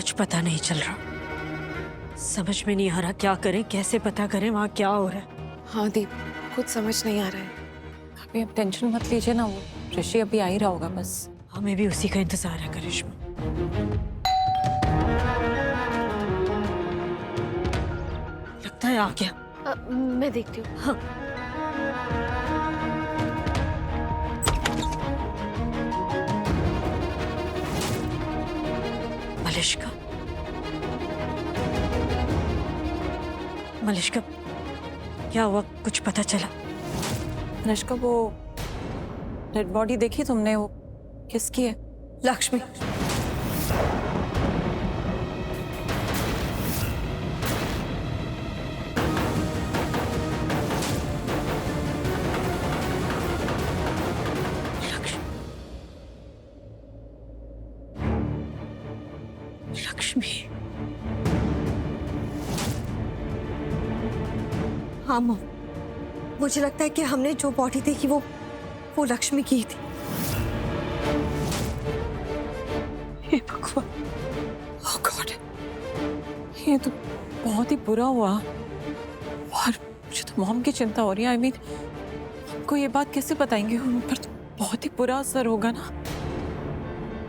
कुछ पता नहीं चल रहा, समझ में नहीं आ रहा क्या करें, कैसे पता करें वहाँ क्या हो रहा है। हाँ दीप, कुछ समझ नहीं आ रहा है। अभी अब टेंशन मत लीजिए ना, वो ऋषि अभी आ ही रहा होगा बस। हमें भी उसी का इंतजार है करिश्मा। लगता है आ गया। मैं देखती हूँ। हाँ। मलिष्का, मलिष्का, क्या हुआ, कुछ पता चला? अनुष्का, वो डेड बॉडी देखी तुमने? वो किसकी है? लक्ष्मी। लक्ष्मी। हाँ मॉम, मुझे लगता है कि हमने जो बॉडी देखी वो लक्ष्मी की थी। हे भगवान, ओह गॉड, ये तो बहुत ही बुरा हुआ। और मुझे तो मॉम की चिंता हो रही है। आई मीन, हमको ये बात कैसे बताएंगे? उन पर तो बहुत ही बुरा असर होगा ना।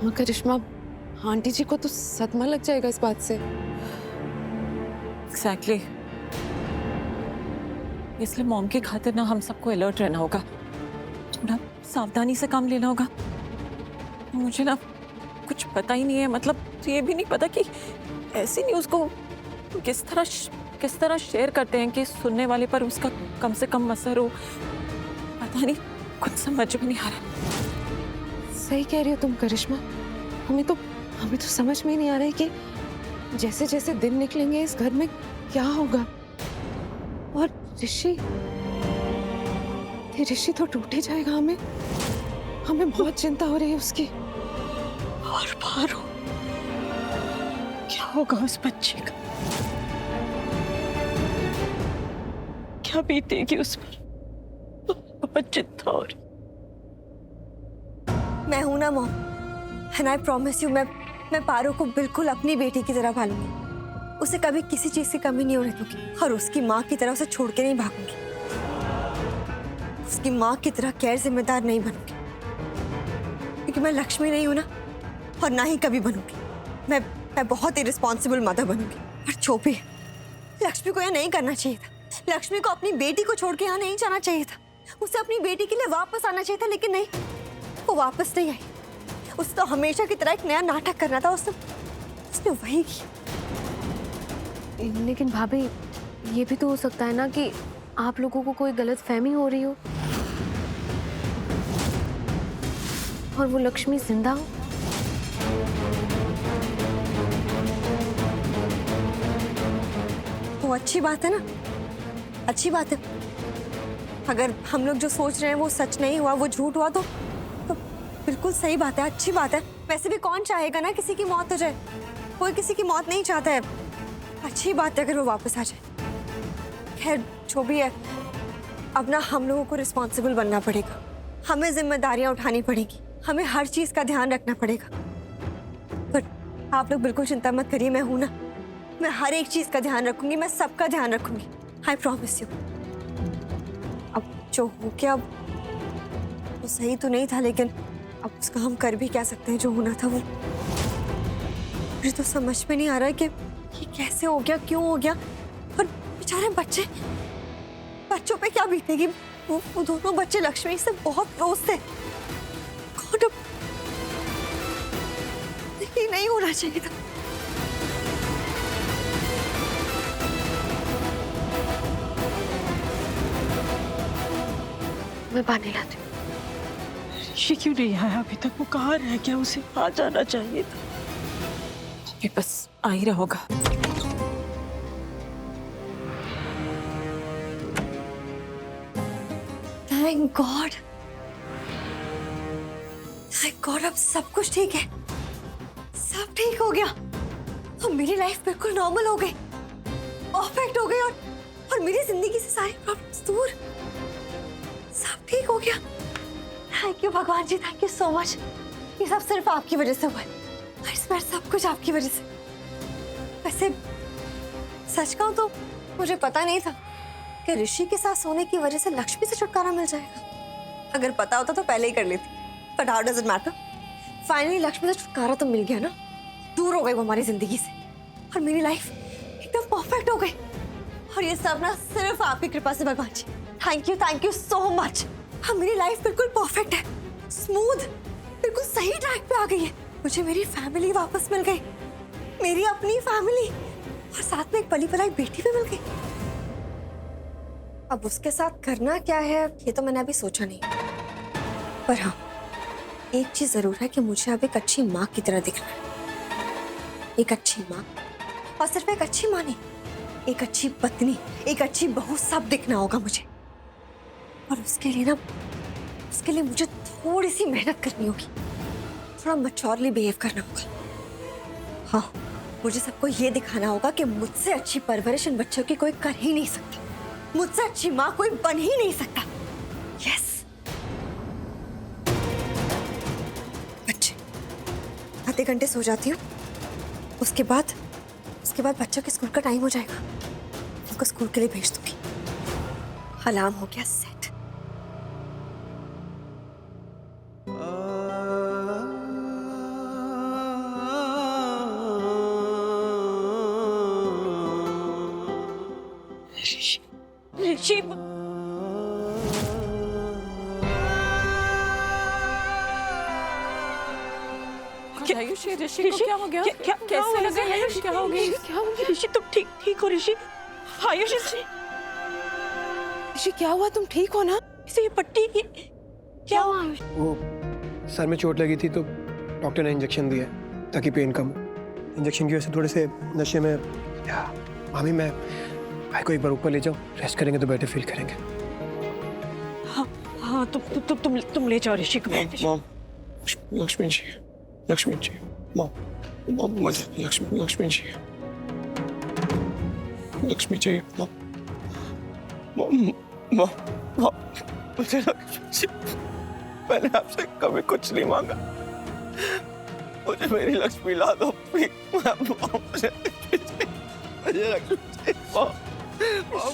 हाँ करिश्मा, आंटी जी को तो सदमा लग जाएगा इस बात से। एग्जैक्टली। इसलिए मॉम के खातिर ना हम सबको अलर्ट रहना होगा, थोड़ा सावधानी से काम लेना होगा। मुझे ना कुछ पता ही नहीं है, मतलब ये भी नहीं पता कि ऐसी न्यूज़ को किस तरह शेयर करते हैं कि सुनने वाले पर उसका कम से कम असर हो। पता नहीं, कुछ समझ में नहीं आ रहा। सही कह रही हो तुम करिश्मा, हमें तो समझ में ही नहीं आ रहा है कि जैसे जैसे दिन निकलेंगे इस घर में क्या होगा। और ऋषि तो टूट ही जाएगा। हमें बहुत चिंता हो रही है उसकी। और पारो, क्या होगा उस बच्चे का, क्या बीतेगी उस पर, बहुत चिंता हो रही। मैं हूं ना mom, and I promise you, मैं पारो को बिल्कुल अपनी बेटी की तरह पालूंगी। उसे कभी किसी चीज की कमी नहीं होने दूंगी, और उसकी माँ की तरह उसे छोड़ के नहीं भागूंगी। उसकी माँ की तरह गैर जिम्मेदार नहीं बनूंगी, क्योंकि मैं लक्ष्मी नहीं हूं ना, और ना ही कभी बनूंगी। मैं बहुत ही रिस्पॉन्सिबल मदर बनूंगी। और जो भी लक्ष्मी को यह नहीं करना चाहिए था। लक्ष्मी को अपनी बेटी को छोड़ के यहाँ नहीं जाना चाहिए था। उसे अपनी बेटी के लिए वापस आना चाहिए था, लेकिन नहीं, वो वापस नहीं आई। उसे तो हमेशा की तरह एक नया नाटक करना था। उसने वही किया। लेकिन भाभी, ये भी तो हो सकता है ना कि आप लोगों को कोई गलत फहमी हो रही हो और वो लक्ष्मी जिंदा हो। वो अच्छी बात है ना, अच्छी बात है। अगर हम लोग जो सोच रहे हैं वो सच नहीं हुआ, वो झूठ हुआ, तो बिल्कुल सही बात है, अच्छी बात है। वैसे भी कौन चाहेगा ना किसी की मौत हो जाए? कोई किसी की मौत नहीं चाहता है। अच्छी बात है अगर वो वापस आ जाए। खैर, जो भी है, अब ना हम लोगों को रिस्पॉन्सिबल बनना पड़ेगा। हमें जिम्मेदारियां उठानी पड़ेगी, हमें हर चीज का ध्यान रखना पड़ेगा। पर आप लोग बिल्कुल चिंता मत करिए, मैं हूं ना, मैं हर एक चीज का ध्यान रखूंगी, मैं सबका ध्यान रखूंगी। I promise you. अब जो हो गया वो सही तो नहीं था, लेकिन अब उसका हम कर भी क्या सकते हैं? जो होना था वो। मुझे तो समझ में नहीं आ रहा है कि ये कैसे हो गया, क्यों हो गया। और बेचारे बच्चों पे क्या बीतेगी। वो दोनों बच्चे लक्ष्मी से बहुत क्लोज थे। गॉड, अब ये नहीं होना चाहिए था। मैं पानी लाती हूँ। ऋषि क्यों नहीं आया अभी तक? वो कहाँ रह गया? उसे आ जाना चाहिए था। ये बस आ ही रहा होगा। थैंक गॉड, थैंक गॉड, अब सब कुछ ठीक है, सब ठीक हो गया। अब मेरी लाइफ बिल्कुल नॉर्मल हो गई, परफेक्ट हो गई, और मेरी जिंदगी से सारी प्रॉब्लम्स दूर, सब ठीक हो गया। थैंक यू भगवान जी, थैंक यू सो मच। ये सब सिर्फ आपकी वजह से हुआ है। I swear, सब कुछ आपकी वजह से। वैसे सच कहूं तो मुझे पता नहीं था कि ऋषि के साथ सोने की वजह से लक्ष्मी से छुटकारा मिल जाएगा। अगर पता होता तो पहले ही कर लेती, but how does it matter. Finally Lakshmi से छुटकारा तो मिल गया ना, दूर हो गई वो हमारी जिंदगी से और मेरी लाइफ एकदम परफेक्ट हो गई। और ये सब ना सिर्फ आपकी कृपा से भगवान जी। Thank you so much. हाँ, मेरी लाइफ बिल्कुल परफेक्ट है, स्मूथ, बिल्कुल सही ट्रैक पे आ गई है। मुझे मेरी फैमिली वापस मिल गई, मेरी अपनी फैमिली, और साथ में एक पली बलाई बेटी भी मिल गई। अब उसके साथ करना क्या है ये तो मैंने अभी सोचा नहीं, पर हाँ एक चीज जरूर है कि मुझे अब एक अच्छी माँ की तरह दिखना है। एक अच्छी माँ, और सिर्फ एक अच्छी माँ नहीं, एक अच्छी पत्नी, एक अच्छी बहू, सब दिखना होगा मुझे। और उसके लिए ना, उसके लिए मुझे थोड़ी सी मेहनत करनी होगी, थोड़ा मैच्योरली बिहेव करना होगा। हाँ, मुझे सबको ये दिखाना होगा कि मुझसे अच्छी परवरिश इन बच्चों की कोई कर ही नहीं सकता, मुझसे अच्छी माँ कोई बन ही नहीं सकता। यस, बच्चे आधे घंटे सो जाती हूँ, उसके बाद बच्चों के स्कूल का टाइम हो जाएगा, उनको स्कूल के लिए भेज दूंगी। अलार्म हो गया सेट। ऋषि, आयुषी, ऋषि को क्या हो गया? कैसे लगा आयुष? क्या हो गया? क्या हो गया? ऋषि तुम ठीक हो? ऋषि, आयुष, ऋषि क्या हुआ? तुम ठीक हो ना? इसे ये पट्टी क्या हुआ? वो सर में चोट लगी थी तो डॉक्टर ने इंजेक्शन दिया ताकि पेन कम हो। इंजेक्शन की वजह से थोड़े से नशे में। मामी, मैं भाई को एक बार ऊपर ले जाओ, रेस्ट करेंगे तो बेटर फील करेंगे। हाँ, तुम ले जाओ ऋषि को। मॉम, लक्ष्मी जी, मॉम मुझे लक्ष्मी चाहिए। मॉम मुझे लक्ष्मी जी, मैंने आपसे कभी कुछ नहीं मांगा, मुझे मेरी लक्ष्मी ला दो प्लीज।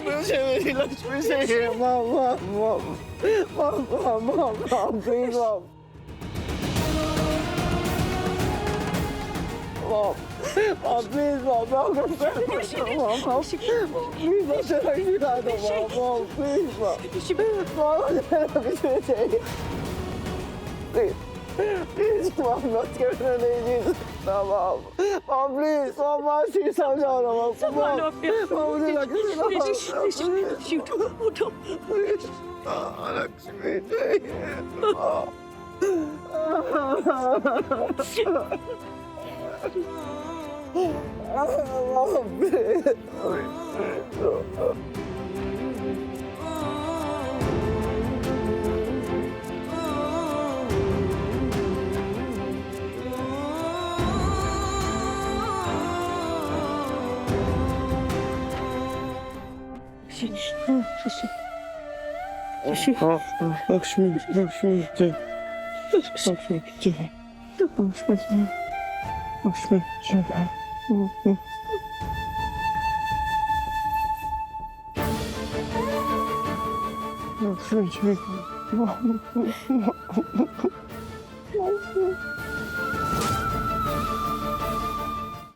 मुझे मेरी लक्ष्मी चाहिए। Mom please, Lakshmi